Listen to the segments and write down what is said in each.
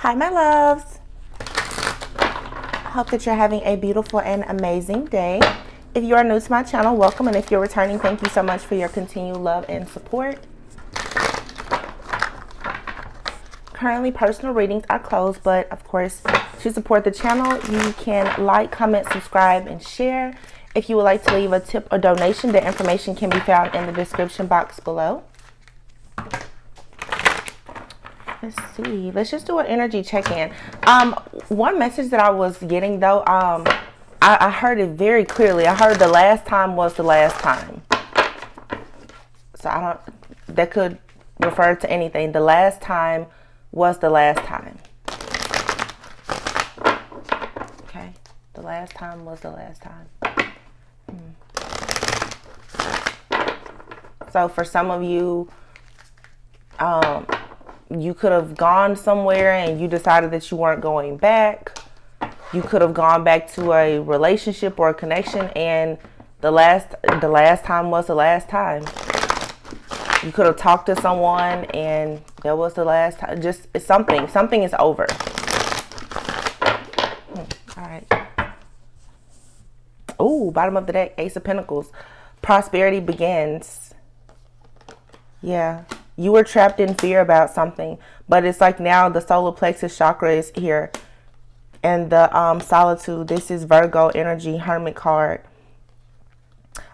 Hi, my loves. I hope that you're having a beautiful and amazing day. If you are new to my channel, welcome. And if you're returning, thank you so much for your continued love and support. Currently, personal readings are closed, but of course, to support the channel, you can like, comment, subscribe, and share. If you would like to leave a tip or donation, the information can be found in the description box below. Let's see. Let's just do an energy check-in. One message that I was getting though, I heard it very clearly. I heard the last time was the last time. So that could refer to anything. The last time was the last time. Okay. The last time was the last time. So for some of you, you could have gone somewhere and you decided that you weren't going back. You could have gone back to a relationship or a connection, and the last time was the last time. You could have talked to someone and that was the last time. Just something is over. All right. Oh, bottom of the deck, Ace of Pentacles. Prosperity begins. Yeah. You were trapped in fear about something, but it's like now the solar plexus chakra is here. And the solitude, this is Virgo energy, Hermit card.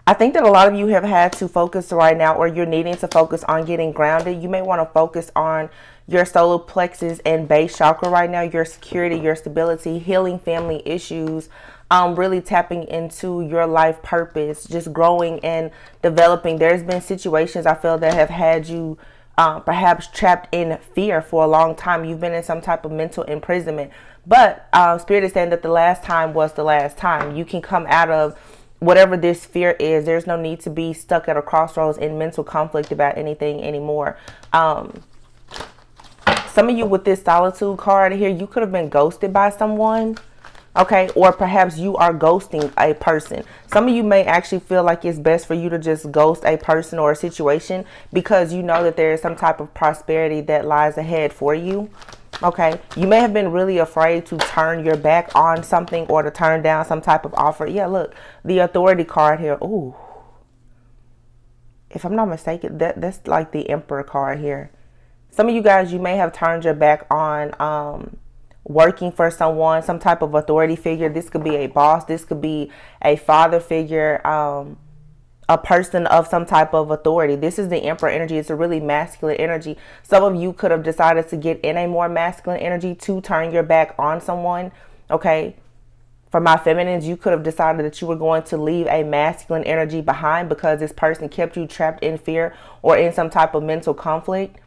I think that a lot of you have had to focus right now, or you're needing to focus on getting grounded. You may want to focus on your solar plexus and base chakra right now, your security, your stability, healing family issues, really tapping into your life purpose, just growing and developing. There's been situations I feel that have had you perhaps trapped in fear for a long time. You've been in some type of mental imprisonment, but Spirit is saying that the last time was the last time. You can come out of whatever this fear is. There's no need to be stuck at a crossroads in mental conflict about anything anymore. Some of you with this solitude card here, you could have been ghosted by someone. Okay, or perhaps you are ghosting a person. Some of you may actually feel like it's best for you to just ghost a person or a situation because you know that there is some type of prosperity that lies ahead for you. Okay, you may have been really afraid to turn your back on something or to turn down some type of offer. Yeah, look, the Authority card here. Ooh, if I'm not mistaken, that's like the Emperor card here. Some of you guys, you may have turned your back on working for someone, some type of authority figure. This could be a boss. This could be a father figure, a person of some type of authority. This is the Emperor energy. It's a really masculine energy. Some of you could have decided to get in a more masculine energy to turn your back on someone. Okay. For my feminines, you could have decided that you were going to leave a masculine energy behind because this person kept you trapped in fear or in some type of mental conflict.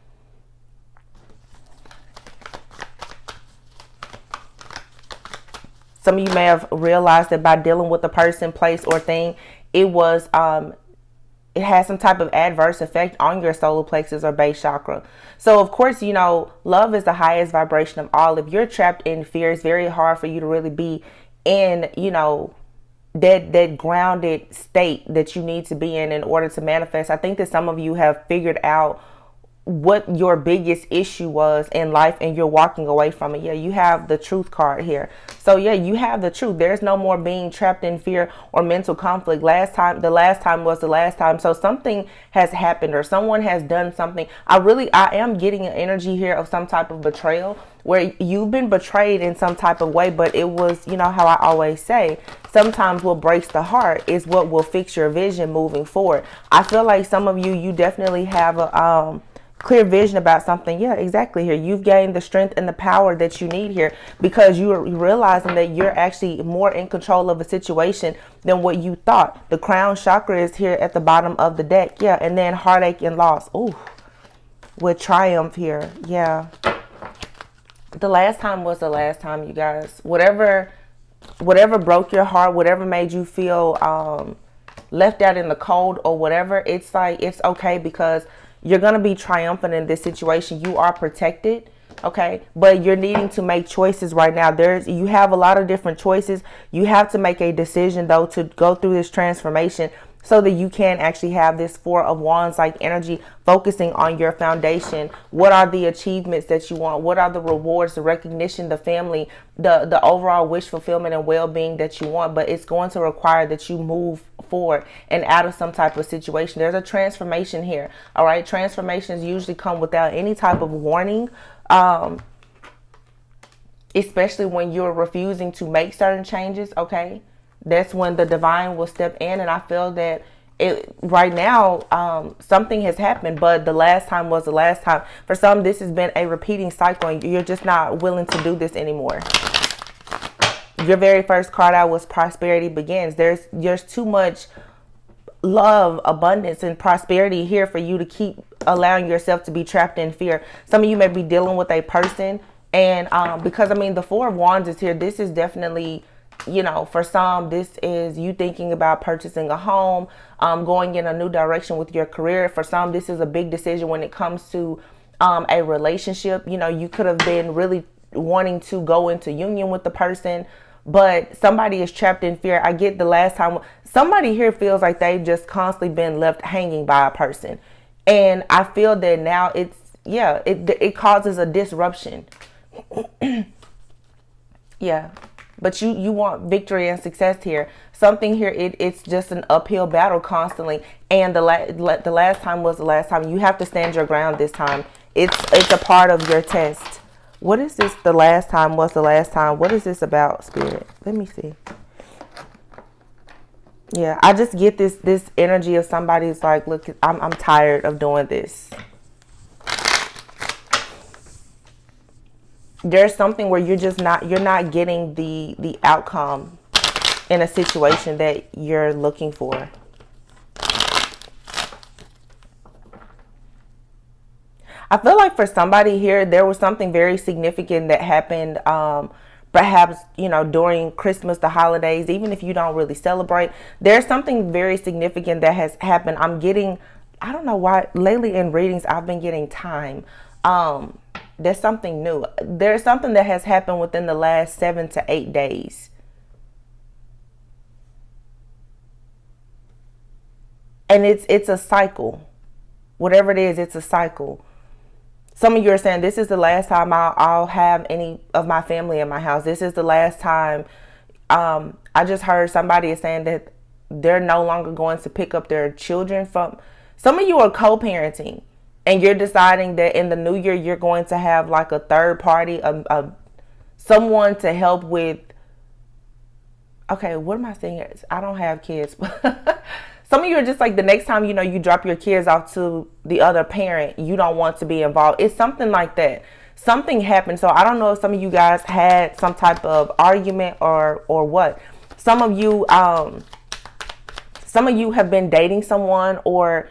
Some of you may have realized that by dealing with a person, place, or thing, it has some type of adverse effect on your solar plexus or base chakra. So, of course, you know, love is the highest vibration of all. If you're trapped in fear, it's very hard for you to really be in, you know, that grounded state that you need to be in order to manifest. I think that some of you have figured out what your biggest issue was in life and you're walking away from it. Yeah, you have the Truth card here. So yeah, you have the truth. There's no more being trapped in fear or mental conflict. The last time was the last time. So something has happened or someone has done something. I am getting an energy here of some type of betrayal where you've been betrayed in some type of way, but it was, you know how I always say, sometimes what breaks the heart is what will fix your vision moving forward. I feel like some of you definitely have a clear vision about something. Yeah, exactly. Here you've gained the strength and the power that you need here because you are realizing that you're actually more in control of a situation than what you thought. The crown chakra is here at the bottom of the deck. Yeah, and then heartache and loss. Ooh, with triumph here. Yeah, the last time was the last time, you guys. Whatever broke your heart, whatever made you feel left out in the cold or whatever, it's like it's okay because you're going to be triumphant in this situation. You are protected. Okay. But you're needing to make choices right now. You have a lot of different choices. You have to make a decision though to go through this transformation. so that you can actually have this Four of Wands like energy, focusing on your foundation. What are the achievements that you want? What are the rewards, the recognition, the family, the overall wish fulfillment and well-being that you want? But it's going to require that you move forward and out of some type of situation. There's a transformation here. All right. Transformations usually come without any type of warning. Especially when you're refusing to make certain changes. Okay. That's when the divine will step in. And I feel that right now, something has happened, but the last time was the last time. For some, this has been a repeating cycle and you're just not willing to do this anymore. Your very first card out was prosperity begins. There's too much love, abundance, and prosperity here for you to keep allowing yourself to be trapped in fear. Some of you may be dealing with a person, and because I mean the Four of Wands is here. This is definitely, you know, for some, this is you thinking about purchasing a home, going in a new direction with your career. For some, this is a big decision when it comes to a relationship. You know, you could have been really wanting to go into union with the person, but somebody is trapped in fear. I get the last time somebody here feels like they've just constantly been left hanging by a person. And I feel that now it causes a disruption. Yeah. But you want victory and success here. Something here, it's just an uphill battle constantly. And the last time was the last time. You have to stand your ground this time. It's a part of your test. What is this? The last time was the last time. What is this about, Spirit? Let me see. Yeah, I just get this energy of somebody who's like, look, I'm tired of doing this. There's something where you're not getting the outcome in a situation that you're looking for. I feel like for somebody here, there was something very significant that happened, perhaps, you know, during Christmas, the holidays, even if you don't really celebrate. There's something very significant that has happened. I'm getting, I don't know why, lately in readings, I've been getting time. There's something new. There's something that has happened within the last 7 to 8 days. And it's a cycle. Whatever it is, it's a cycle. Some of you are saying, this is the last time I'll have any of my family in my house. This is the last time. I just heard somebody is saying that they're no longer going to pick up their children from. Some of you are co-parenting. And you're deciding that in the new year, you're going to have like a third party, someone to help with. Okay, what am I saying? I don't have kids. Some of you are just like, the next time, you know, you drop your kids off to the other parent, you don't want to be involved. It's something like that. Something happened. So I don't know if some of you guys had some type of argument or what. Some of you have been dating someone, or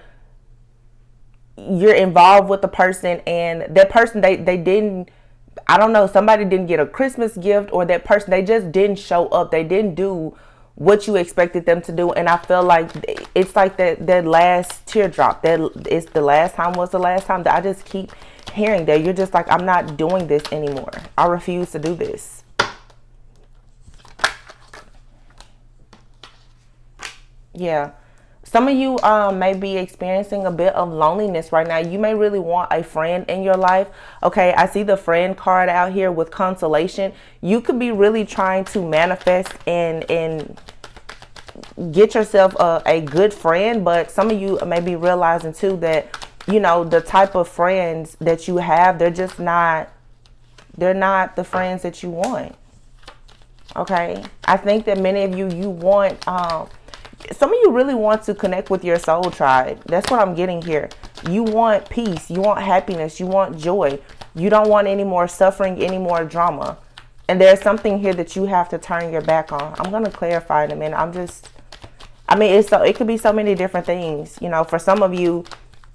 you're involved with the person, and that person, they didn't, I don't know, somebody didn't get a Christmas gift, or that person, they just didn't show up. They didn't do what you expected them to do. And I feel like it's like that last teardrop, that it's the last time was the last time. That I just keep hearing that you're just like, I'm not doing this anymore. I refuse to do this. Yeah. Some of you may be experiencing a bit of loneliness right now. You may really want a friend in your life. Okay, I see the friend card out here with consolation. You could be really trying to manifest and get yourself a good friend. But some of you may be realizing too that, you know, the type of friends that you have, they're not the friends that you want. Okay, I think that many of you want some of you really want to connect with your soul tribe. That's what I'm getting here. You want peace. You want happiness. You want joy. You don't want any more suffering, any more drama. And there's something here that you have to turn your back on. I'm going to clarify in a minute. It could be so many different things. You know, for some of you,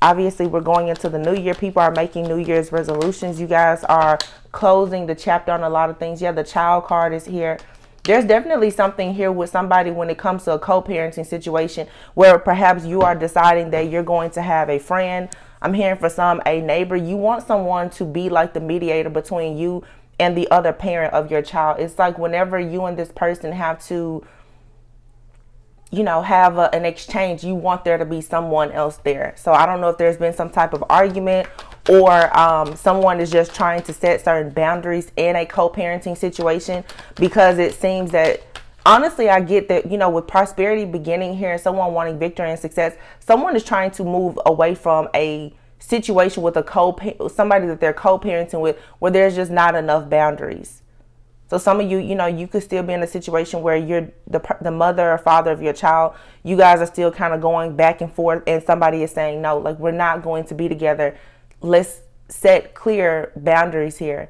obviously we're going into the new year. People are making New Year's resolutions. You guys are closing the chapter on a lot of things. Yeah, the child card is here. There's definitely something here with somebody when it comes to a co-parenting situation where perhaps you are deciding that you're going to have a friend. I'm hearing for some, a neighbor. You want someone to be like the mediator between you and the other parent of your child. It's like whenever you and this person have to have an exchange. You want there to be someone else there. So I don't know if there's been some type of argument, or someone is just trying to set certain boundaries in a co-parenting situation, because it seems that, honestly, I get that, with prosperity beginning here and someone wanting victory and success, someone is trying to move away from a situation with somebody that they're co-parenting with, where there's just not enough boundaries. So some of you, you could still be in a situation where you're the mother or father of your child. You guys are still kind of going back and forth, and somebody is saying, no, like, we're not going to be together. Let's set clear boundaries here.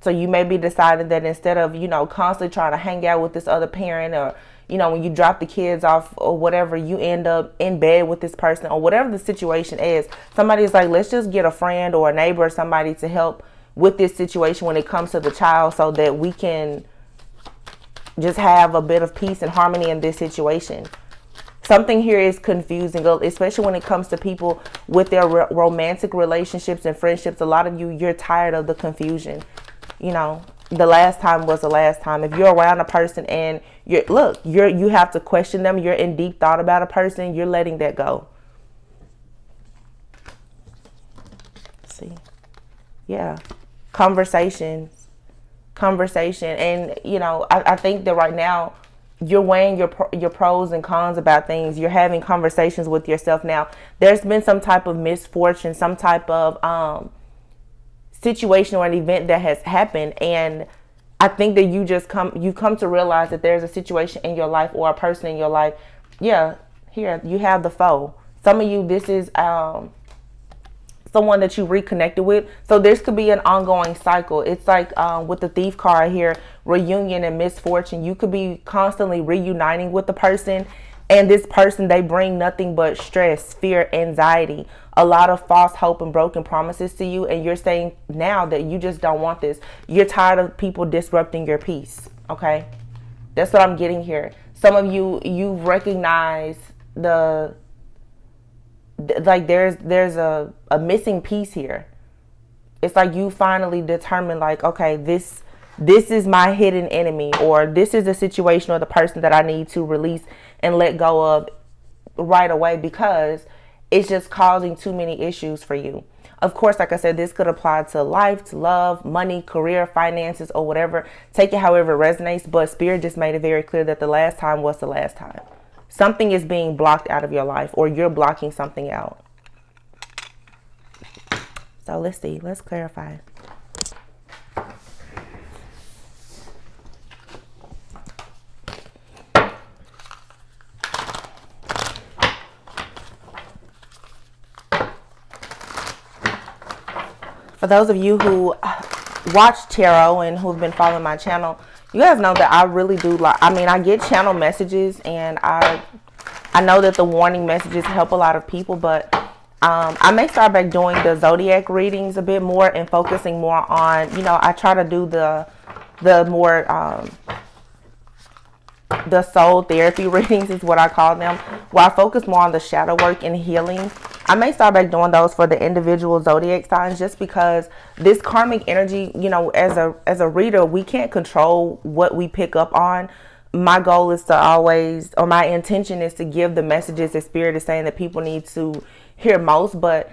So you may be deciding that instead of, constantly trying to hang out with this other parent, or, when you drop the kids off or whatever, you end up in bed with this person, or whatever the situation is. Somebody is like, let's just get a friend or a neighbor or somebody to help with this situation when it comes to the child, so that we can just have a bit of peace and harmony in this situation. Something here is confusing, especially when it comes to people with their romantic relationships and friendships. A lot of you, you're tired of the confusion. The last time was the last time. If you're around a person and you have to question them, you're in deep thought about a person, you're letting that go. Let's see. Yeah. Conversation. And, I think that right now you're weighing your pros and cons about things. You're having conversations with yourself now. There's been some type of misfortune, some type of situation or an event that has happened, and I think that you come to realize that there's a situation in your life or a person in your life. Yeah, here you have the foe. Some of you, this is someone that you reconnected with. So this could be an ongoing cycle. It's like with the Thief card here, reunion and misfortune. You could be constantly reuniting with the person, and this person, they bring nothing but stress, fear, anxiety, a lot of false hope and broken promises to you. And you're saying now that you just don't want this. You're tired of people disrupting your peace. Okay, that's what I'm getting here. Some of you recognize there's a missing piece here. It's like you finally determined, like, okay, this is my hidden enemy, or this is the situation or the person that I need to release and let go of right away, because it's just causing too many issues for you. Of course, like I said, this could apply to life, to love, money, career, finances, or whatever. Take it however it resonates, but Spirit just made it very clear that the last time was the last time. Something is being blocked out of your life, or you're blocking something out. So let's see. Let's clarify. For those of you who watch tarot and who've been following my channel, you guys know that I really do I get channel messages, and I know that the warning messages help a lot of people, but I may start back doing the zodiac readings a bit more and focusing more on, I try to do the more the soul therapy readings is what I call them, where I focus more on the shadow work and healing. I may start back doing those for the individual zodiac signs, just because this karmic energy, as a reader, we can't control what we pick up on. My goal is to always, or my intention is to give the messages that Spirit is saying that people need to hear most, but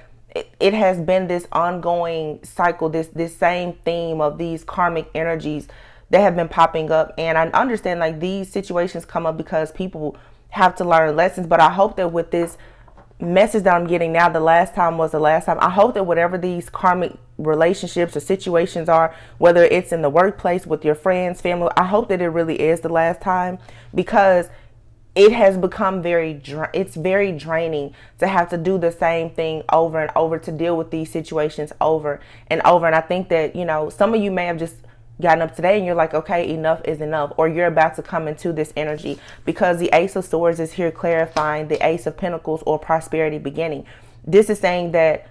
it has been this ongoing cycle, this same theme of these karmic energies that have been popping up. And I understand, like, these situations come up because people have to learn lessons, but I hope that with this message that I'm getting now, the last time was the last time. I hope that whatever these karmic relationships or situations are, whether it's in the workplace, with your friends, family, I hope that it really is the last time, because it has become very draining to have to do the same thing over and over, to deal with these situations over and over. And I think that, some of you may have just gotten up today and you're like, okay, enough is enough, or you're about to come into this energy, because the Ace of Swords is here clarifying the Ace of Pentacles, or prosperity beginning. This is saying that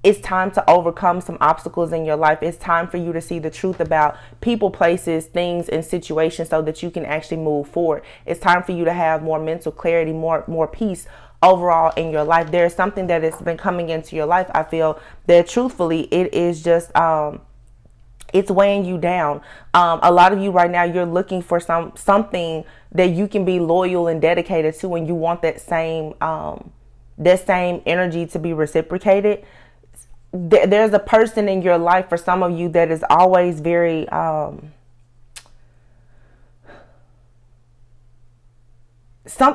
it's time to overcome some obstacles in your life. It's time for you to see the truth about people, places, things, and situations, so that you can actually move forward. It's time for you to have more mental clarity, more peace overall in your life. There's something that has been coming into your life. I feel that truthfully, it is just It's weighing you down. A lot of you right now, you're looking for something that you can be loyal and dedicated to, and you want that same energy to be reciprocated. There's a person in your life for some of you that is always very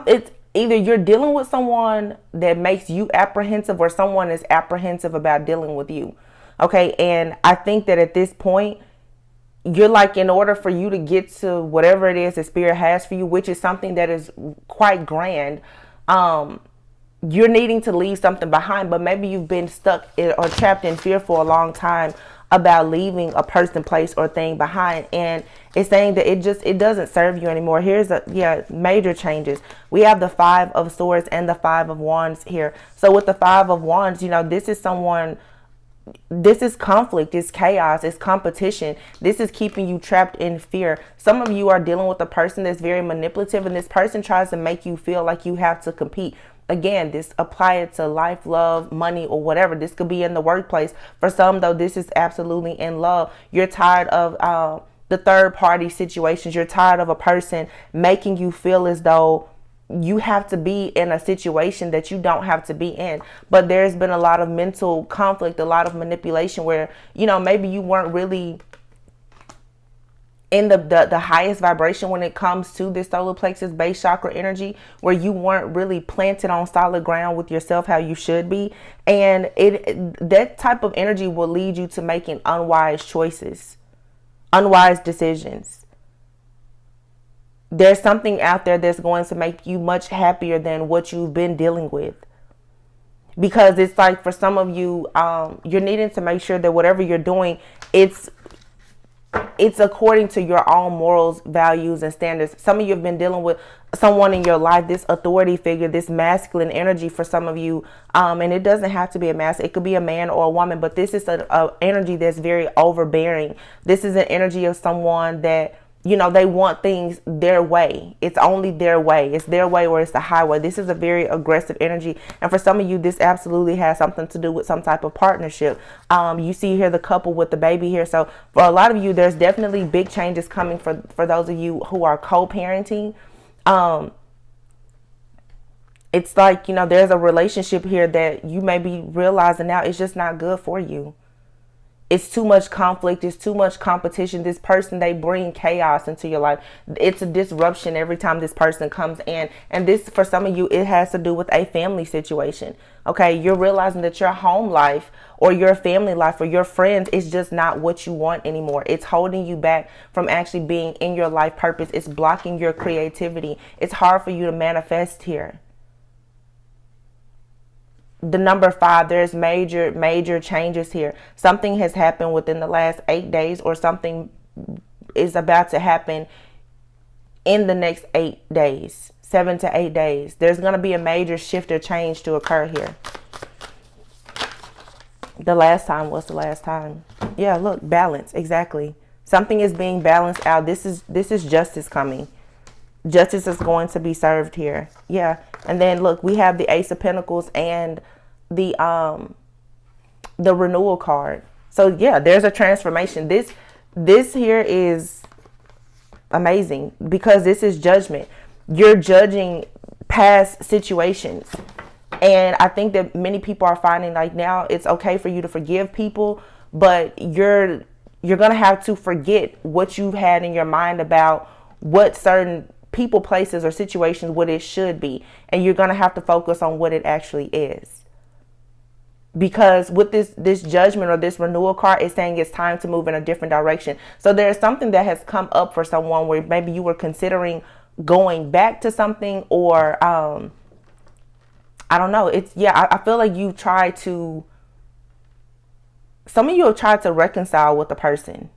it's either you're dealing with someone that makes you apprehensive, or someone is apprehensive about dealing with you. Okay, and I think that at this point, you're like, in order for you to get to whatever it is that spirit has for you, which is something that is quite grand, you're needing to leave something behind. But maybe you've been stuck or trapped in fear for a long time about leaving a person, place, or thing behind, and it's saying that it doesn't serve you anymore. Here's major changes. We have the Five of Swords and the Five of Wands here. So with the Five of Wands, this is someone, this is conflict, it's chaos, it's competition. This is keeping you trapped in fear. Some of you are dealing with a person that's very manipulative, and this person tries to make you feel like you have to compete. Again, this apply it to life, love, money, or whatever. This could be in the workplace. For some, though, this is absolutely in love. You're tired of the third party situations. You're tired of a person making you feel as though you have to be in a situation that you don't have to be in. But there's been a lot of mental conflict, a lot of manipulation where, maybe you weren't really in the highest vibration when it comes to this solar plexus base chakra energy, where you weren't really planted on solid ground with yourself how you should be. And that type of energy will lead you to making unwise choices, unwise decisions. There's something out there that's going to make you much happier than what you've been dealing with. Because it's like, for some of you, you're needing to make sure that whatever you're doing, it's according to your own morals, values, and standards. Some of you have been dealing with someone in your life, this authority figure, this masculine energy for some of you. And it doesn't have to be a masculine. It could be a man or a woman, but this is a energy that's very overbearing. This is an energy of someone that, they want things their way. It's only their way. It's their way or it's the highway. This is a very aggressive energy. And for some of you, this absolutely has something to do with some type of partnership. You see here the couple with the baby here. So for a lot of you, there's definitely big changes coming for those of you who are co-parenting. It's like, there's a relationship here that you may be realizing now it's just not good for you. It's too much conflict. It's too much competition. This person, they bring chaos into your life. It's a disruption every time this person comes in. And this, for some of you, it has to do with a family situation. Okay, you're realizing that your home life or your family life or your friends is just not what you want anymore. It's holding you back from actually being in your life purpose. It's blocking your creativity. It's hard for you to manifest here. The number 5, there's major changes here. Something has happened within the last 8 days, or something is about to happen in the next 8 days, 7 to 8 days. There's going to be a major shift or change to occur here. The last time was the last time. Yeah, look, balance. Exactly. Something is being balanced out. This is justice coming. Justice is going to be served here. Yeah. And then look, we have the Ace of Pentacles and the renewal card. So yeah, there's a transformation. This here is amazing because this is judgment. You're judging past situations. And I think that many people are finding like now it's okay for you to forgive people, but you're going to have to forget what you've had in your mind about what certain people, places, or situations, what it should be. And you're going to have to focus on what it actually is. Because with this judgment or this renewal card, it's saying it's time to move in a different direction. So there's something that has come up for someone where maybe you were considering going back to something, or I don't know. I feel like you tried to, some of you have tried to reconcile with the person.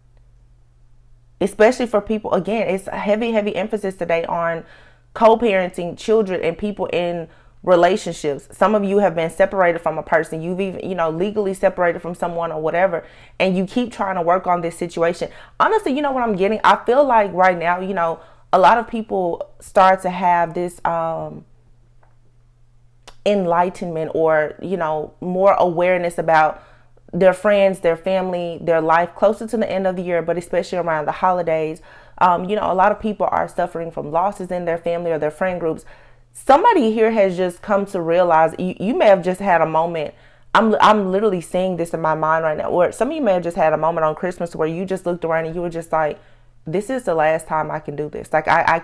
Especially for people, again, it's a heavy emphasis today on co-parenting, children, and people in relationships. Some of you have been separated from a person. You've even, legally separated from someone or whatever. And you keep trying to work on this situation. Honestly, you know what I'm getting? I feel like right now, a lot of people start to have this enlightenment or, more awareness about their friends, their family, their life closer to the end of the year, but especially around the holidays. A lot of people are suffering from losses in their family or their friend groups. Somebody here has just come to realize, you may have just had a moment. I'm literally seeing this in my mind right now. Or some of you may have just had a moment on Christmas where you just looked around and you were just like, this is the last time I can do this. Like I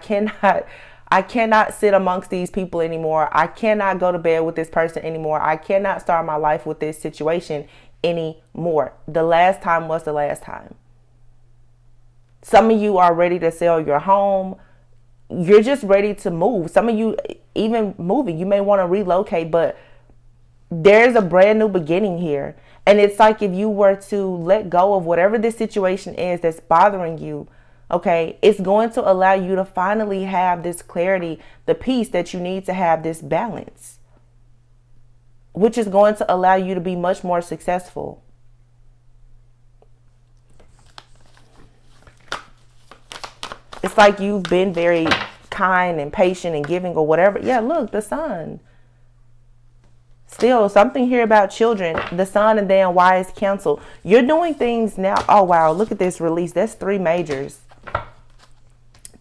cannot sit amongst these people anymore. I cannot go to bed with this person anymore. I cannot start my life with this situation anymore. The last time was the last time. Some of you are ready to sell your home. You're just ready to move. Some of you even moving. You may want to relocate, but there's a brand new beginning here. And it's like if you were to let go of whatever this situation is that's bothering you, okay, it's going to allow you to finally have this clarity, the peace that you need to have, this balance, which is going to allow you to be much more successful. It's like you've been very kind and patient and giving or whatever. Yeah, look, the sun. Still, something here about children, the sun, and then wise counsel. You're doing things now. Oh, wow. Look at this release. That's 3 majors.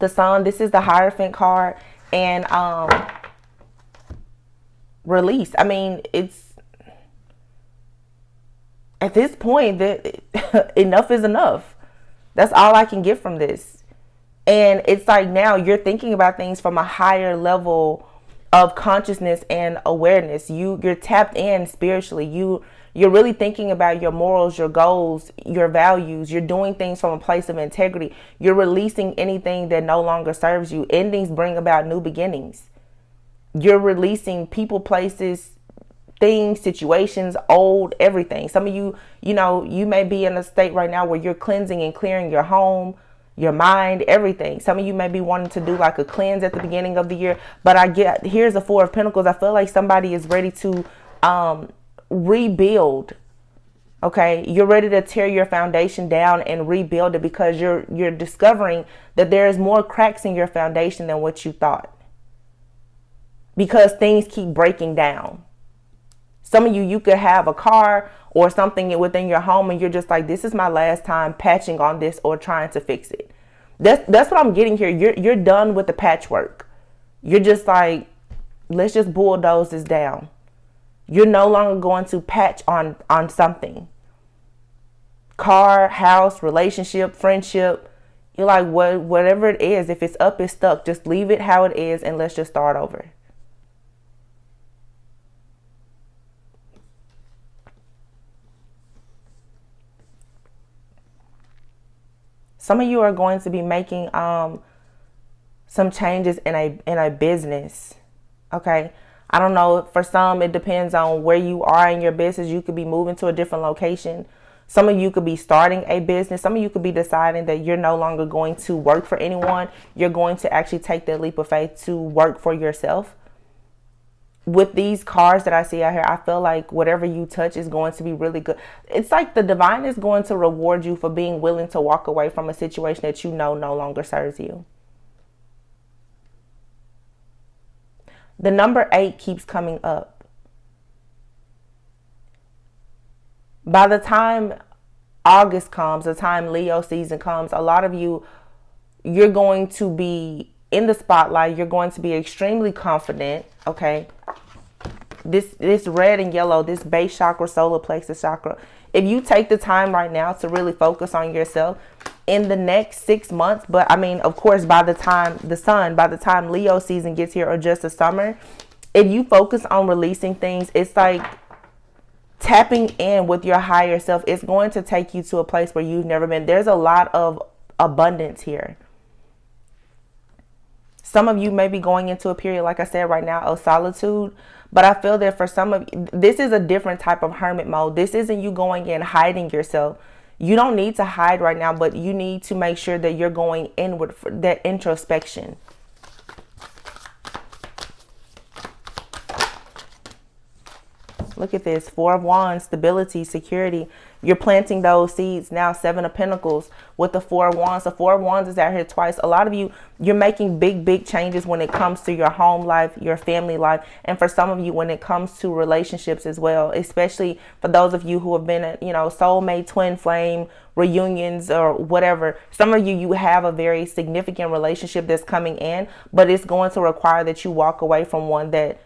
The sun, this is the Hierophant card. And release. I mean, it's at this point that enough is enough. That's all I can get from this. And it's like now you're thinking about things from a higher level of consciousness and awareness. You're tapped in spiritually. You're really thinking about your morals, your goals, your values. You're doing things from a place of integrity. You're releasing anything that no longer serves you. Endings bring about new beginnings. You're releasing people, places, things, situations, old, everything. Some of you, you may be in a state right now where you're cleansing and clearing your home, your mind, everything. Some of you may be wanting to do like a cleanse at the beginning of the year, but here's the 4 of Pentacles. I feel like somebody is ready to rebuild. Okay, you're ready to tear your foundation down and rebuild it because you're discovering that there is more cracks in your foundation than what you thought, because things keep breaking down. Some of you could have a car or something within your home and you're just like, this is my last time patching on this or trying to fix it. That's what I'm getting here. You're done with the patchwork. You're just like, let's just bulldoze this down. You're no longer going to patch on something. Car, house, relationship, friendship. You're like, whatever it is, if it's up, it's stuck. Just leave it how it is and let's just start over. Some of you are going to be making some changes in a business. Okay. I don't know. For some, it depends on where you are in your business. You could be moving to a different location. Some of you could be starting a business. Some of you could be deciding that you're no longer going to work for anyone. You're going to actually take that leap of faith to work for yourself. With these cards that I see out here, I feel like whatever you touch is going to be really good. It's like the divine is going to reward you for being willing to walk away from a situation that you know no longer serves you. The number 8 keeps coming up. By the time August comes, the time Leo season comes, a lot of you, you're going to be in the spotlight. You're going to be extremely confident. Okay. This red and yellow, this base chakra, solar plexus chakra. If you take the time right now to really focus on yourself in the next 6 months, but I mean, of course, by the time Leo season gets here or just the summer, if you focus on releasing things, it's like tapping in with your higher self. It's going to take you to a place where you've never been. There's a lot of abundance here. Some of you may be going into a period, like I said, right now of solitude. But I feel that for some of you, this is a different type of hermit mode. This isn't you going in hiding yourself. You don't need to hide right now, but you need to make sure that you're going inward for that introspection. Look at this. 4 of Wands, stability, security. You're planting those seeds now. 7 of Pentacles with the 4 of Wands. The 4 of Wands is out here twice. A lot of you, you're making big changes when it comes to your home life, your family life. And for some of you, when it comes to relationships as well, especially for those of you who have been, soulmate, twin flame, reunions or whatever. Some of you, you have a very significant relationship that's coming in, but it's going to require that you walk away from one that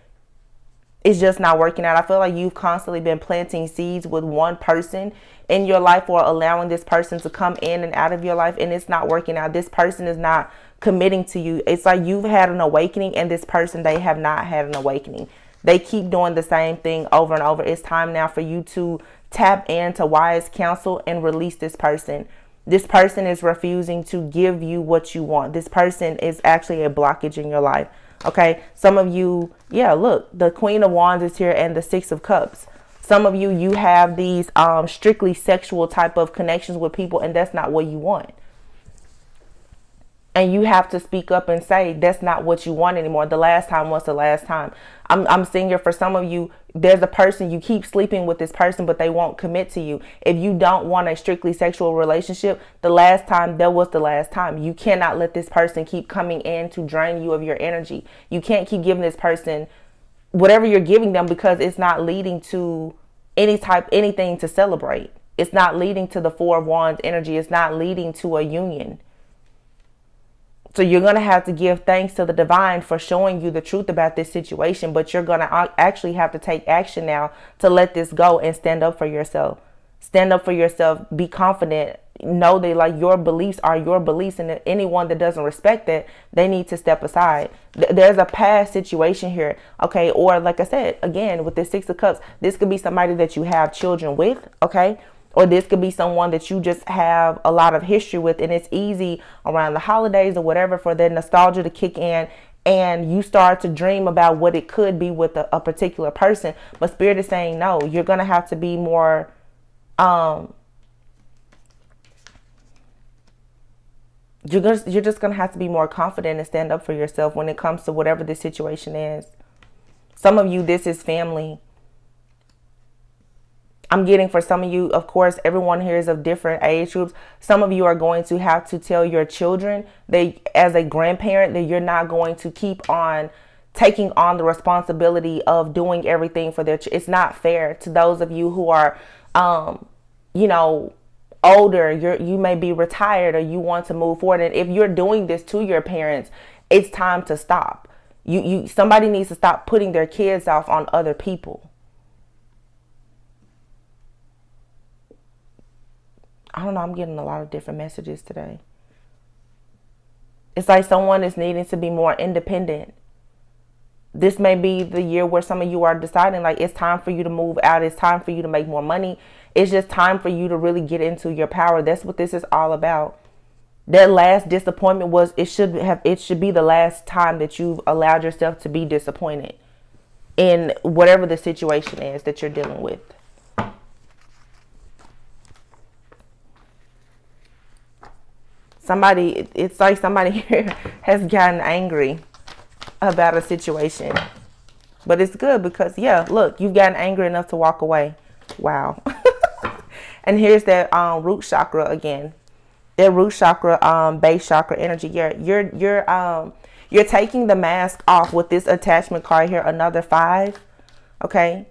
it's just not working out. I feel like you've constantly been planting seeds with one person in your life, or allowing this person to come in and out of your life, and it's not working out. This person is not committing to you. It's like you've had an awakening, and this person, they have not had an awakening. They keep doing the same thing over and over. It's time now for you to tap into wise counsel and release this person. This person is refusing to give you what you want. This person is actually a blockage in your life. Okay, some of you, yeah, look, the Queen of Wands is here and the 6 of Cups. Some of you, you have these strictly sexual type of connections with people, and that's not what you want. And you have to speak up and say, that's not what you want anymore. The last time was the last time. I'm seeing here for some of you, there's a person, you keep sleeping with this person, but they won't commit to you. If you don't want a strictly sexual relationship, the last time, that was the last time. You cannot let this person keep coming in to drain you of your energy. You can't keep giving this person whatever you're giving them, because it's not leading to anything to celebrate. It's not leading to the 4 of Wands energy. It's not leading to a union. So you're going to have to give thanks to the divine for showing you the truth about this situation, but you're going to actually have to take action now to let this go and stand up for yourself. Stand up for yourself. Be confident. Know that like your beliefs are your beliefs, and anyone that doesn't respect that, they need to step aside. There's a past situation here. Okay. Or like I said, again, with this 6 of Cups, this could be somebody that you have children with. Okay. Or this could be someone that you just have a lot of history with, and it's easy around the holidays or whatever for that nostalgia to kick in, and you start to dream about what it could be with a particular person. But Spirit is saying, no, you're going to have to be more, you're just going to have to be more confident and stand up for yourself when it comes to whatever the situation is. Some of you, this is family. I'm getting for some of you, of course, everyone here is of different age groups. Some of you are going to have to tell your children, as a grandparent, that you're not going to keep on taking on the responsibility of doing everything for their It's not fair to those of you who are, older. You may be retired, or you want to move forward. And if you're doing this to your parents, it's time to stop. Somebody needs to stop putting their kids off on other people. I don't know. I'm getting a lot of different messages today. It's like someone is needing to be more independent. This may be the year where some of you are deciding like it's time for you to move out. It's time for you to make more money. It's just time for you to really get into your power. That's what this is all about. That last disappointment it should be the last time that you've allowed yourself to be disappointed in whatever the situation is that you're dealing with. It's like somebody here has gotten angry about a situation. But it's good because, yeah, look, you've gotten angry enough to walk away. Wow. And here's that root chakra again. That root chakra, base chakra energy. You're taking the mask off with this attachment card here, another 5. Okay.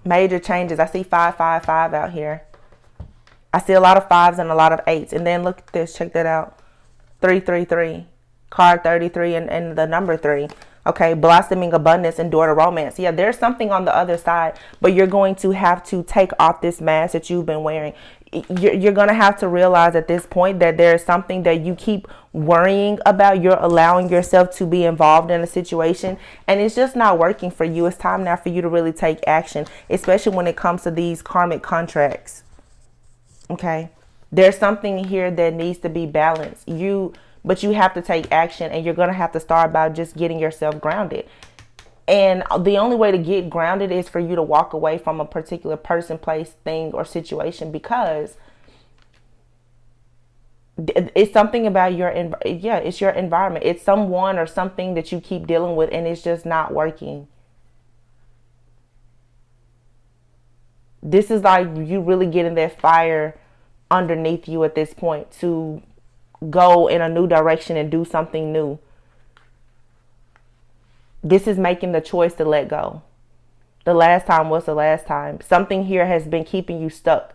Major changes. I see 555 out here. I see a lot of 5s and a lot of 8s. And then look at this. Check that out. 333. Card 33 and the number 3. Okay. Blossoming abundance and door to romance. Yeah, there's something on the other side. But you're going to have to take off this mask that you've been wearing. You're going to have to realize at this point that there's something that you keep worrying about. You're allowing yourself to be involved in a situation. And it's just not working for you. It's time now for you to really take action. Especially when it comes to these karmic contracts. Okay, there's something here that needs to be balanced. But you have to take action, and you're going to have to start by just getting yourself grounded. And the only way to get grounded is for you to walk away from a particular person, place, thing, or situation, because it's something about it's your environment. It's someone or something that you keep dealing with, and it's just not working. This is like you really getting that fire underneath you at this point to go in a new direction and do something new. This is making the choice to let go. The last time was the last time. Something here has been keeping you stuck.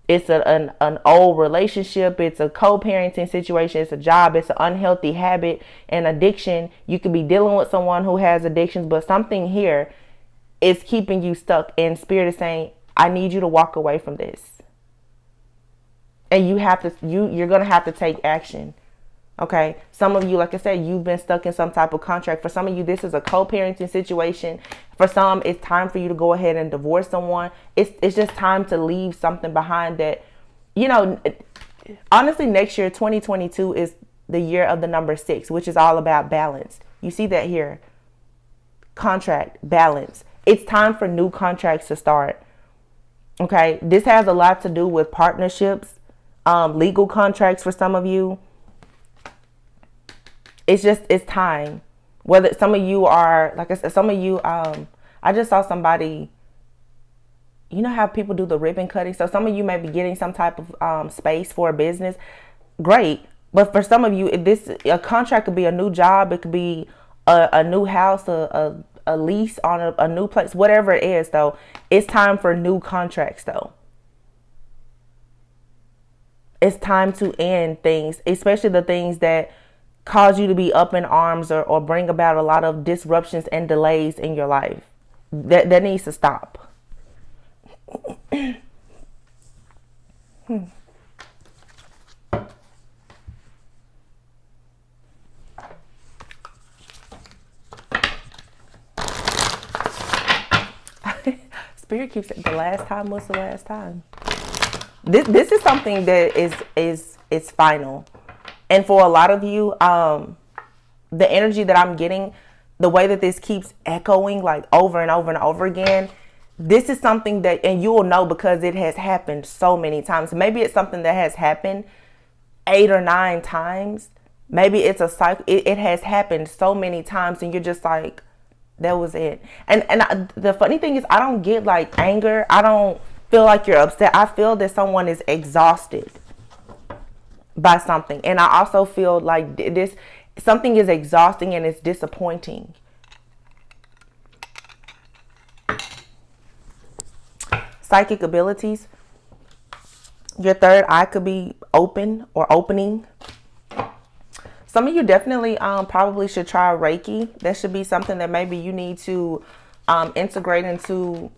It's an old relationship. It's a co-parenting situation. It's a job. It's an unhealthy habit and addiction. You could be dealing with someone who has addictions, but something here is keeping you stuck. And Spirit is saying, I need you to walk away from this. And you're going to have to take action. Okay. Some of you, like I said, you've been stuck in some type of contract. For some of you, this is a co-parenting situation. For some, it's time for you to go ahead and divorce someone. It's just time to leave something behind that, honestly, next year, 2022 is the year of the number 6, which is all about balance. You see that here. Contract, balance. It's time for new contracts to start. Okay. This has a lot to do with partnerships, legal contracts for some of you. It's time. Whether some of you are, like I said, some of you, I just saw somebody, you know how people do the ribbon cutting? So some of you may be getting some type of space for a business. Great. But for some of you, a contract could be a new job. It could be a new house, a lease on a new place, whatever it is, though. It's time for new contracts, though. It's time to end things, especially the things that cause you to be up in arms or bring about a lot of disruptions and delays in your life. That needs to stop. Spirit keeps saying the last time was the last time. This is something that is final. And for a lot of you, the energy that I'm getting, the way that this keeps echoing like over and over and over again, this is something that, and you will know because it has happened so many times. Maybe it's something that has happened 8 or 9 times. Maybe it's a cycle. It has happened so many times and you're just like, that was it. And the funny thing is, I don't get like anger. I don't feel like you're upset. I feel that someone is exhausted by something. And I also feel like something is exhausting and it's disappointing. Psychic abilities. Your third eye could be open or opening. Some of you definitely probably should try Reiki. That should be something that maybe you need to integrate into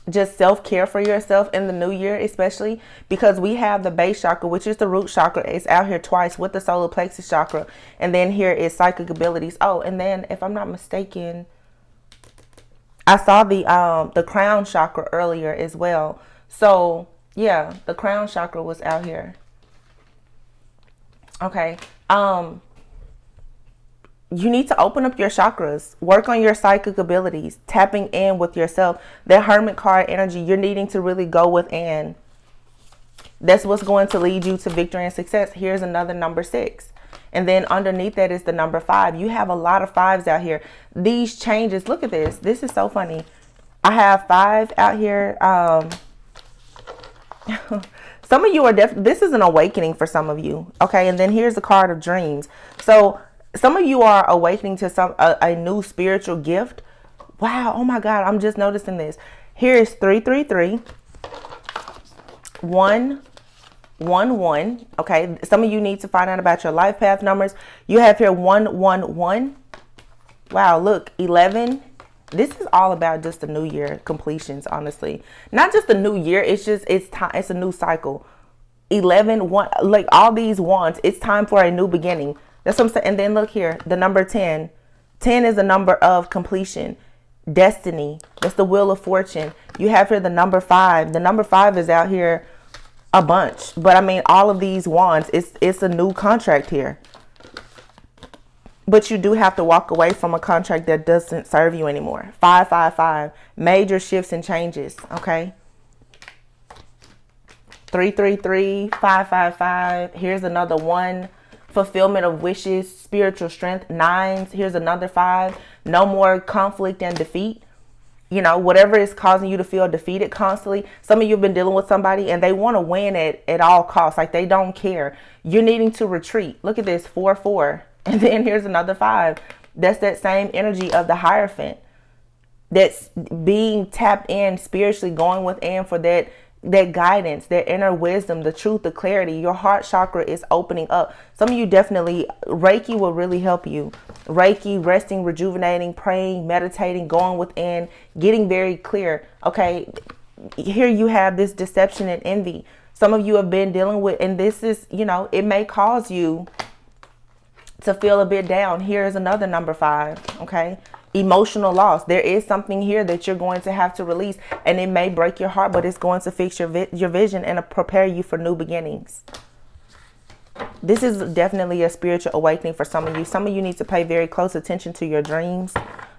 just self-care for yourself in the new year, especially because we have the base chakra, which is the root chakra. It's out here twice with the solar plexus chakra. And then here is psychic abilities. Oh, and then if I'm not mistaken, I saw the crown chakra earlier as well. So yeah, the crown chakra was out here. Okay. You need to open up your chakras, work on your psychic abilities, tapping in with yourself. That Hermit card energy, you're needing to really go within. That's what's going to lead you to victory and success. Here's another number 6. And then underneath that is the number 5. You have a lot of 5s out here. These changes, look at this. This is so funny. I have 5 out here. Some of you are this is an awakening for some of you. Okay. And then here's the card of dreams. So some of you are awakening to a new spiritual gift. Wow. Oh my God. I'm just noticing this. Here is 333. 111. Okay. Some of you need to find out about your life path numbers. You have here 111. Wow. Look, 11. This is all about just the new year completions, honestly. Not just the new year. It's just, it's time. It's a new cycle. 11, 1, like all these wands. It's time for a new beginning. That's what I'm saying. And then look here, the number 10. 10 is the number of completion. Destiny. That's the wheel of fortune. You have here the number 5. The number 5 is out here a bunch. But I mean, all of these wands, it's a new contract here. But you do have to walk away from a contract that doesn't serve you anymore. 555. Major shifts and changes. Okay. 333. 555. Here's another 1. Fulfillment of wishes. Spiritual strength. 9s. Here's another 5. No more conflict and defeat. You know, whatever is causing you to feel defeated constantly. Some of you have been dealing with somebody and they want to win at all costs. Like they don't care. You're needing to retreat. Look at this, 4-4. And then here's another 5. That's that same energy of the Hierophant. That's being tapped in spiritually, going within for that guidance, that inner wisdom, the truth, the clarity. Your heart chakra is opening up. Some of you definitely, Reiki will really help you. Reiki, resting, rejuvenating, praying, meditating, going within, getting very clear. Okay, here you have this deception and envy. Some of you have been dealing with, and this is, you know, it may cause you to feel a bit down. Here's another number 5. Okay. Emotional loss. There is something here that you're going to have to release, and it may break your heart, but it's going to fix your vision and prepare you for new beginnings. This is definitely a spiritual awakening for some of you. Some of you need to pay very close attention to your dreams.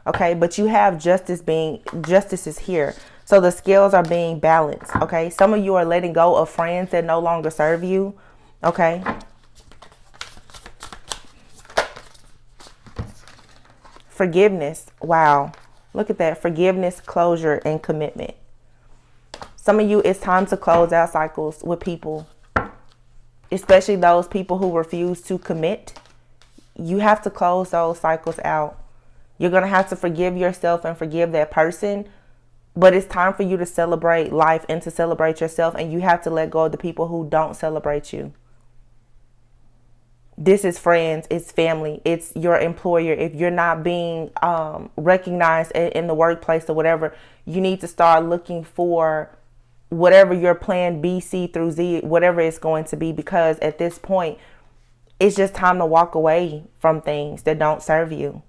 Okay, but you have justice is here. So the scales are being balanced. Okay, some of you are letting go of friends that no longer serve you. Okay. Forgiveness. Wow. Look at that. Forgiveness, closure, and commitment. Some of you, it's time to close out cycles with people, especially those people who refuse to commit. You have to close those cycles out. You're going to have to forgive yourself and forgive that person. But it's time for you to celebrate life and to celebrate yourself. And you have to let go of the people who don't celebrate you. This is friends, it's family, it's your employer. If you're not being recognized in the workplace or whatever, you need to start looking for whatever your plan B, C through Z, whatever it's going to be. Because at this point, it's just time to walk away from things that don't serve you.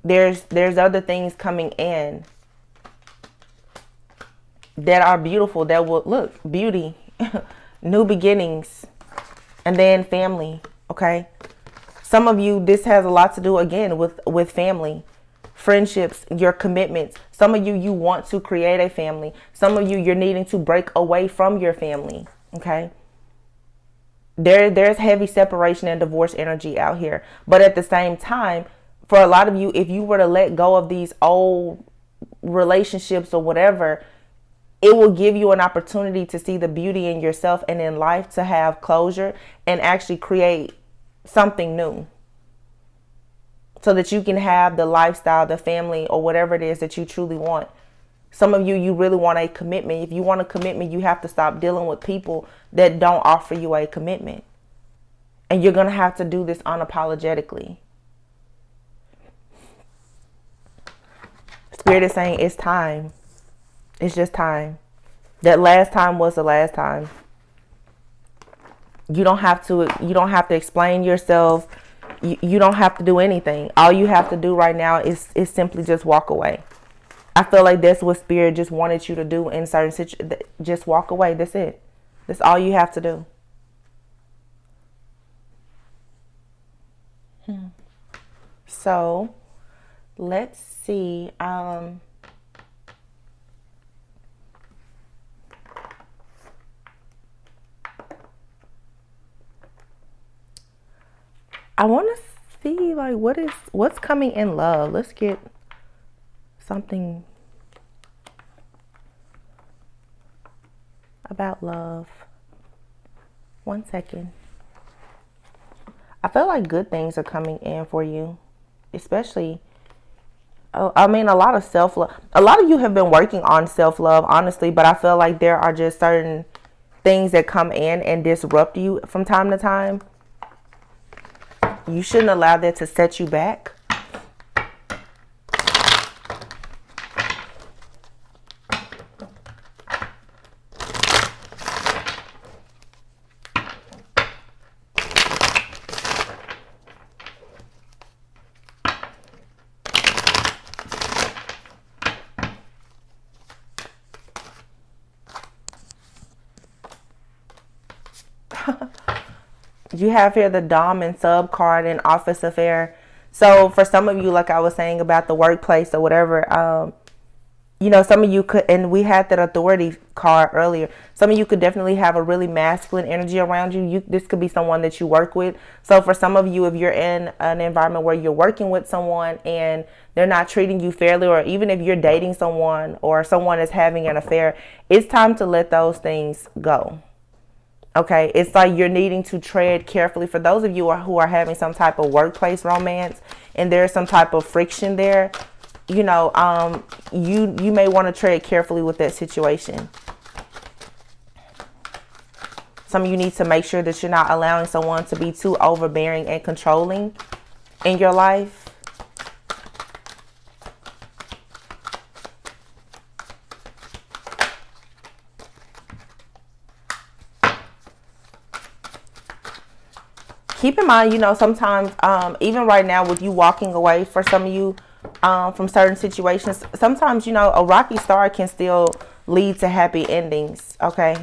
There's other things coming in that are beautiful, that will, look, beauty, new beginnings. And then family, okay? Some of you, this has a lot to do, again, with family, friendships, your commitments. Some of you, you want to create a family. Some of you, you're needing to break away from your family, okay? There's heavy separation and divorce energy out here. But at the same time, for a lot of you, if you were to let go of these old relationships or whatever, it will give you an opportunity to see the beauty in yourself and in life, to have closure and actually create something new so that you can have the lifestyle, the family, or whatever it is that you truly want. Some of you, you really want a commitment. If you want a commitment, you have to stop dealing with people that don't offer you a commitment. And you're going to have to do this unapologetically. Spirit is saying it's time. It's just time. That last time was the last time. You don't have to explain yourself. You don't have to do anything. All you have to do right now is simply just walk away. I feel like that's what Spirit just wanted you to do in certain situations. Just walk away. That's it. That's all you have to do. So, let's see. I want to see like what's coming in love. Let's get something about love. 1 second. I feel like good things are coming in for you, especially, I mean, a lot of self-love. A lot of you have been working on self-love, honestly, but I feel like there are just certain things that come in and disrupt you from time to time. You shouldn't allow that to set you back. You have here the Dom and Sub card and Office Affair. So for some of you, like I was saying about the workplace or whatever, You know, some of you could, and we had that authority card earlier. Some of you could definitely have a really masculine energy around you. This could be someone that you work with. So for some of you, if you're in an environment where you're working with someone and they're not treating you fairly, or even if you're dating someone or someone is having an affair, it's time to let those things go. Okay, it's like you're needing to tread carefully. For those of you who are having some type of workplace romance and there's some type of friction there, you know, you may want to tread carefully with that situation. Some of you need to make sure that you're not allowing someone to be too overbearing and controlling in your life. Keep in mind, you know, sometimes, even right now with you walking away for some of you, from certain situations, sometimes, you know, a rocky start can still lead to happy endings. Okay.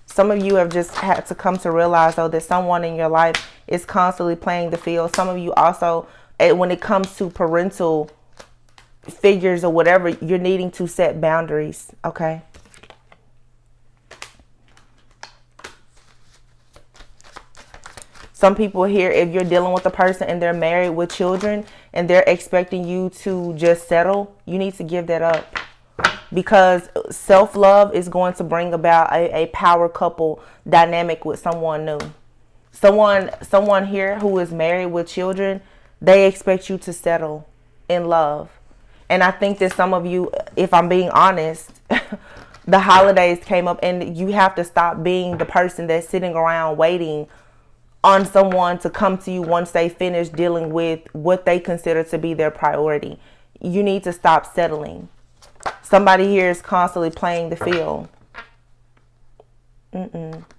Some of you have just had to come to realize, though, that someone in your life is constantly playing the field. Some of you also, when it comes to parental figures or whatever, you're needing to set boundaries. Okay. Some people here, if you're dealing with a person and they're married with children and they're expecting you to just settle, you need to give that up. Because self-love is going to bring about a power couple dynamic with someone new. Someone here who is married with children, they expect you to settle in love. And I think that some of you, if I'm being honest, the holidays came up and you have to stop being the person that's sitting around waiting on someone to come to you once they finish dealing with what they consider to be their priority. You need to stop settling. Somebody here is constantly playing the field.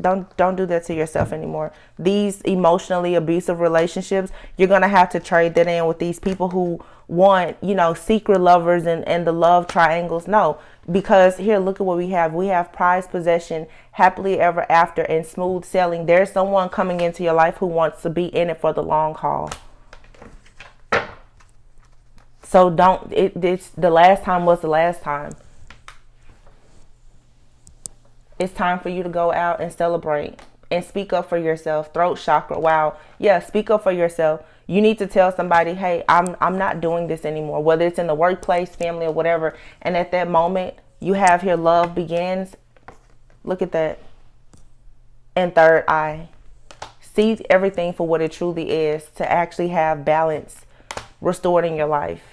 Don't do that to yourself anymore. These emotionally abusive relationships, you're going to have to trade that in with these people who want, you know, secret lovers and the love triangles. No, because here, look at what we have. We have prized possession, happily ever after, and smooth sailing. There's someone coming into your life who wants to be in it for the long haul. So it's the last time was the last time. It's time for you to go out and celebrate and speak up for yourself. Throat chakra. Wow. Yeah, speak up for yourself. You need to tell somebody, hey, I'm not doing this anymore, whether it's in the workplace, family, or whatever. And at that moment, you have here love begins. Look at that. And third eye. See everything for what it truly is, to actually have balance restored in your life.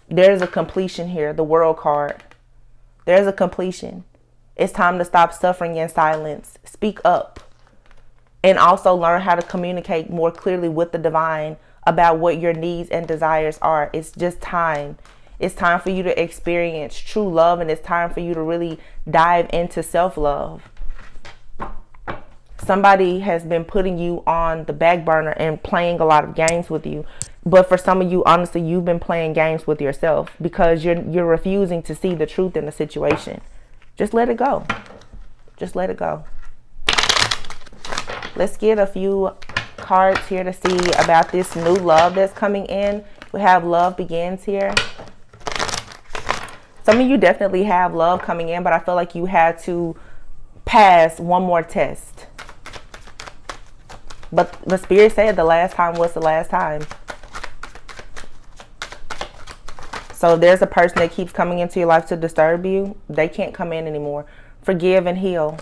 There's a completion here. The World card. There's a completion. It's time to stop suffering in silence. Speak up. And also learn how to communicate more clearly with the divine about what your needs and desires are. It's just time. It's time for you to experience true love, and it's time for you to really dive into self-love. Somebody has been putting you on the back burner and playing a lot of games with you. But for some of you, honestly, you've been playing games with yourself because you're refusing to see the truth in the situation. Just let it go. Just let it go. Let's get a few cards here to see about this new love that's coming in. We have love begins here. Some of you definitely have love coming in, but I feel like you had to pass one more test. But the Spirit said the last time was the last time. So if there's a person that keeps coming into your life to disturb you, they can't come in anymore. Forgive and heal.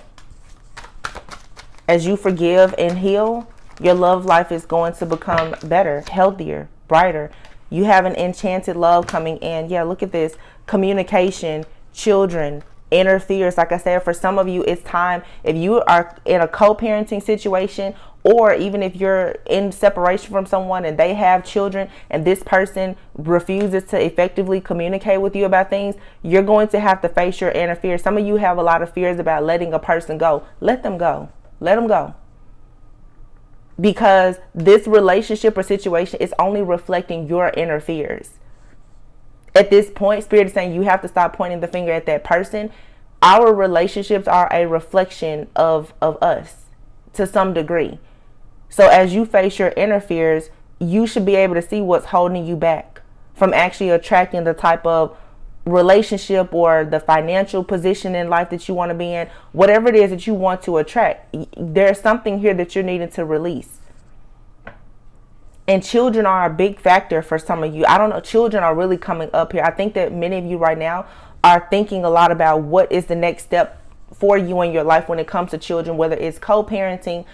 As you forgive and heal, your love life is going to become better, healthier, brighter. You have an enchanted love coming in. Yeah, look at this. Communication, children, inner fears. Like I said, for some of you, it's time. If you are in a co-parenting situation, or even if you're in separation from someone and they have children and this person refuses to effectively communicate with you about things, you're going to have to face your inner fears. Some of you have a lot of fears about letting a person go. Let them go. Let them go. Because this relationship or situation is only reflecting your inner fears. At this point, Spirit is saying you have to stop pointing the finger at that person. Our relationships are a reflection of us to some degree. So as you face your inner fears, you should be able to see what's holding you back from actually attracting the type of relationship or the financial position in life that you want to be in, whatever it is that you want to attract, there's something here that you're needing to release. And children are a big factor for some of you. I don't know. Children are really coming up here. I think that many of you right now are thinking a lot about what is the next step for you in your life when it comes to children, whether it's co-parenting,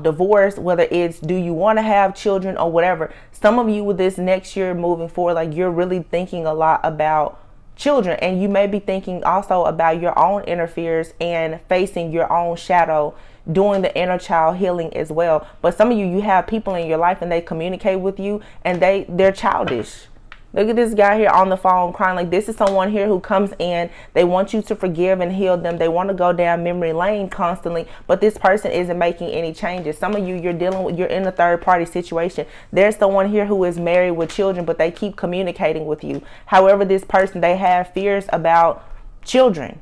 divorce, whether it's do you want to have children or whatever. Some of you with this next year moving forward, like you're really thinking a lot about children, and you may be thinking also about your own inner fears and facing your own shadow, doing the inner child healing as well. But some of you have people in your life and they communicate with you and they're childish. Look at this guy here on the phone crying. Like, this is someone here who comes in, they want you to forgive and heal them. They want to go down memory lane constantly, but this person isn't making any changes. Some of you, you're in a third party situation. There's someone here who is married with children, but they keep communicating with you. However, this person, they have fears about children.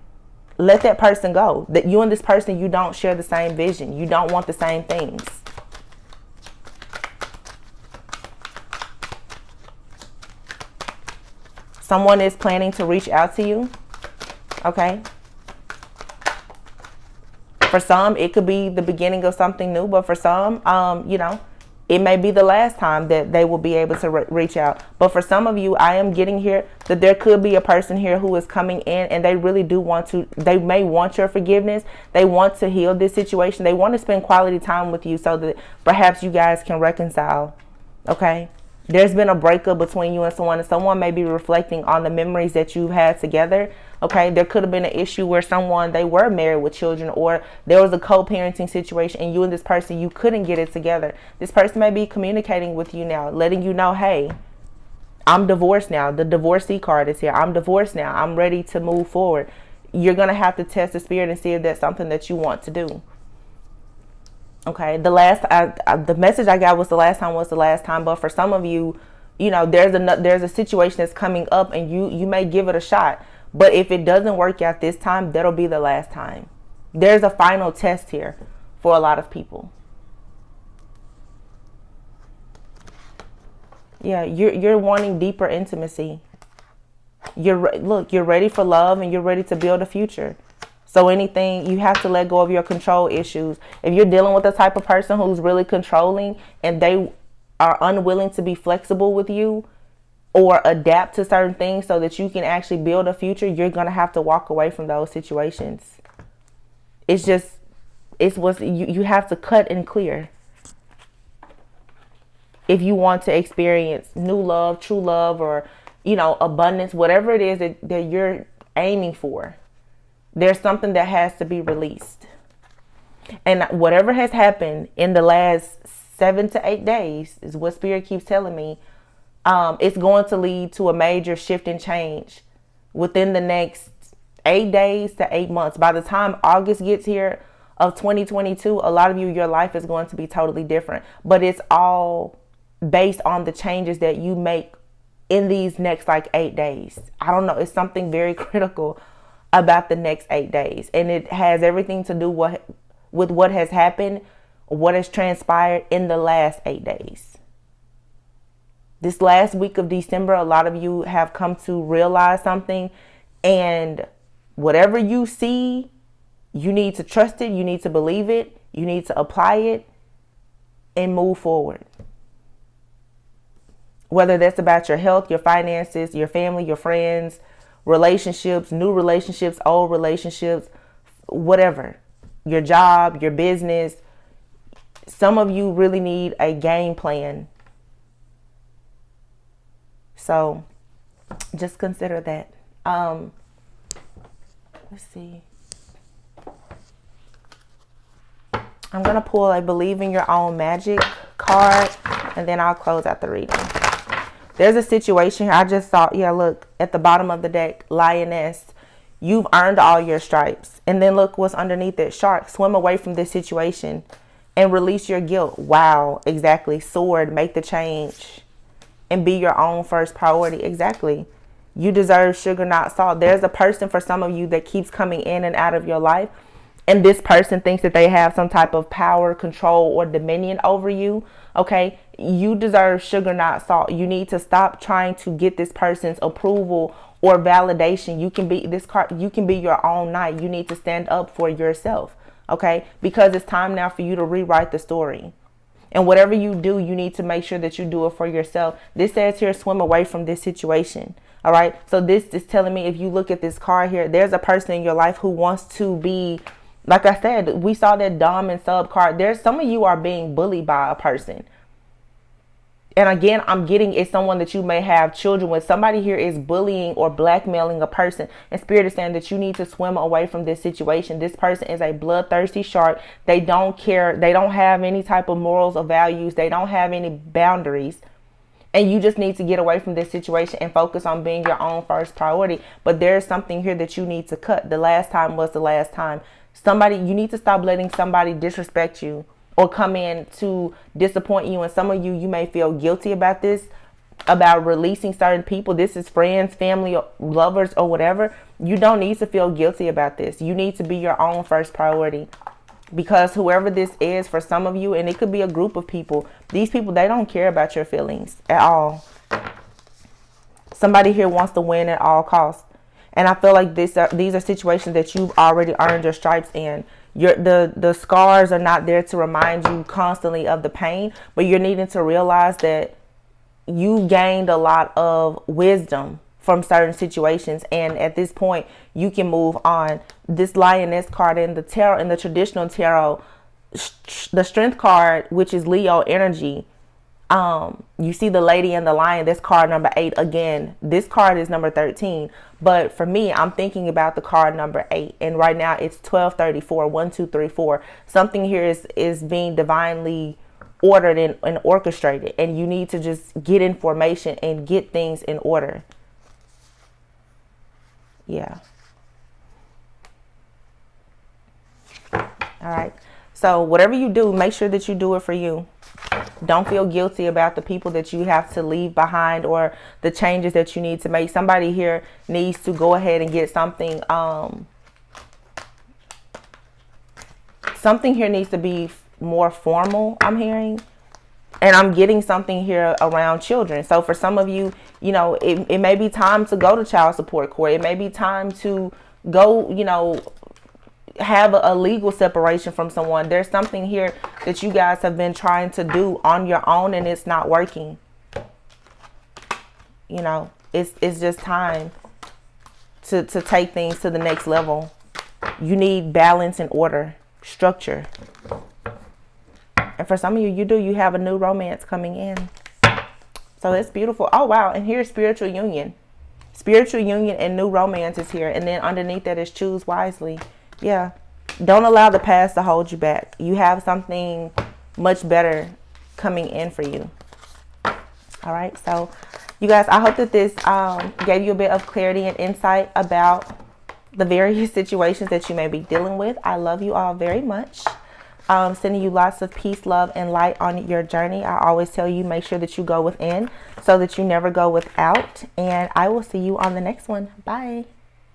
Let that person go. That you and this person, you don't share the same vision. You don't want the same things. Someone is planning to reach out to you. Okay. For some, it could be the beginning of something new, but for some, it may be the last time that they will be able to reach out. But for some of you, I am getting here that there could be a person here who is coming in and they really do want to, they may want your forgiveness. They want to heal this situation. They want to spend quality time with you so that perhaps you guys can reconcile. Okay. There's been a breakup between you and someone may be reflecting on the memories that you've had together. Okay, there could have been an issue where they were married with children, or there was a co-parenting situation and you and this person, you couldn't get it together. This person may be communicating with you now, letting you know, hey, I'm divorced now. The divorcee card is here. I'm divorced now. I'm ready to move forward. You're going to have to test the spirit and see if that's something that you want to do. Okay, the message I got was the last time, but for some of you, there's a situation that's coming up and you may give it a shot, but if it doesn't work out this time, that'll be the last time. There's a final test here for a lot of people. Yeah, you're wanting deeper intimacy. You're ready for love and you're ready to build a future. So anything, you have to let go of your control issues. If you're dealing with the type of person who's really controlling and they are unwilling to be flexible with you or adapt to certain things so that you can actually build a future, you're going to have to walk away from those situations. It's what you have to cut and clear. If you want to experience new love, true love, or, abundance, whatever it is that you're aiming for, there's something that has to be released. And whatever has happened in the last 7 to 8 days is what Spirit keeps telling me. It's going to lead to a major shift and change within the next 8 days to 8 months. By the time August gets here of 2022, a lot of you, your life is going to be totally different. But it's all based on the changes that you make in these next 8 days. I don't know. It's something very critical about the next 8 days. And it has everything to do with what has happened, what has transpired in the last 8 days. This last week of December, a lot of you have come to realize something. And whatever you see, you need to trust it. You need to believe it. You need to apply it and move forward. Whether that's about your health, your finances, your family, your friends, relationships, new relationships, old relationships, whatever, your job, your business. Some of you really need a game plan. So just consider that. Let's see. I'm going to pull a Believe in Your Own Magic card and then I'll close out the reading. There's a situation here. I just saw, look at the bottom of the deck, Lioness. You've earned all your stripes. And then look what's underneath it, Shark. Swim away from this situation and release your guilt. Wow, exactly. Sword, make the change and be your own first priority. Exactly. You deserve sugar, not salt. There's a person for some of you that keeps coming in and out of your life. And this person thinks that they have some type of power, control, or dominion over you. Okay, you deserve sugar, not salt. You need to stop trying to get this person's approval or validation. You can be this card. You can be your own knight. You need to stand up for yourself. Okay, because it's time now for you to rewrite the story. And whatever you do, you need to make sure that you do it for yourself. This says here, swim away from this situation. All right. So this is telling me, if you look at this card here, there's a person in your life who wants to be, like I said, we saw that dom and sub card. There's some of you are being bullied by a person. And again, I'm getting it's someone that you may have children with. Somebody here is bullying or blackmailing a person. And Spirit is saying that you need to swim away from this situation. This person is a bloodthirsty shark. They don't care. They don't have any type of morals or values. They don't have any boundaries. And you just need to get away from this situation and focus on being your own first priority. But there's something here that you need to cut. The last time was the last time. You need to stop letting somebody disrespect you or come in to disappoint you. And some of you may feel guilty about this, about releasing certain people. This is friends, family, or lovers, or whatever. You don't need to feel guilty about this. You need to be your own first priority, because whoever this is for some of you, and it could be a group of people, these people, they don't care about your feelings at all. Somebody here wants to win at all costs. And I feel like these are situations that you've already earned your stripes in. The scars are not there to remind you constantly of the pain, but you're needing to realize that you gained a lot of wisdom from certain situations, and at this point you can move on. This lioness card in the tarot, in the traditional tarot, the strength card, which is Leo energy, you see the lady and the lion. This card number 8. Again, this card is number 13, but for me, I'm thinking about the card number 8, and right now it's 1234, 1 2 3 4. Something here is being divinely ordered and orchestrated, and you need to just get information and get things in order. Yeah. All right. So whatever you do, make sure that you do it for you. Don't feel guilty about the people that you have to leave behind or the changes that you need to make. Somebody here needs to go ahead and get something. Something here needs to be more formal, I'm hearing. And I'm getting something here around children. So for some of you, you know, it may be time to go to child support court. It may be time to go, you know, have a legal separation from someone. There's something here that you guys have been trying to do on your own, and it's not working. You know, it's just time to take things to the next level. You need balance and order, structure. And for some of you, you have a new romance coming in. So it's beautiful. Oh, wow. And here's spiritual union. Spiritual union and new romance is here. And then underneath that is choose wisely. Yeah. Don't allow the past to hold you back. You have something much better coming in for you. All right. So you guys, I hope that this gave you a bit of clarity and insight about the various situations that you may be dealing with. I love you all very much. Sending you lots of peace, love, and light on your journey. I always tell you, make sure that you go within so that you never go without. And I will see you on the next one. Bye.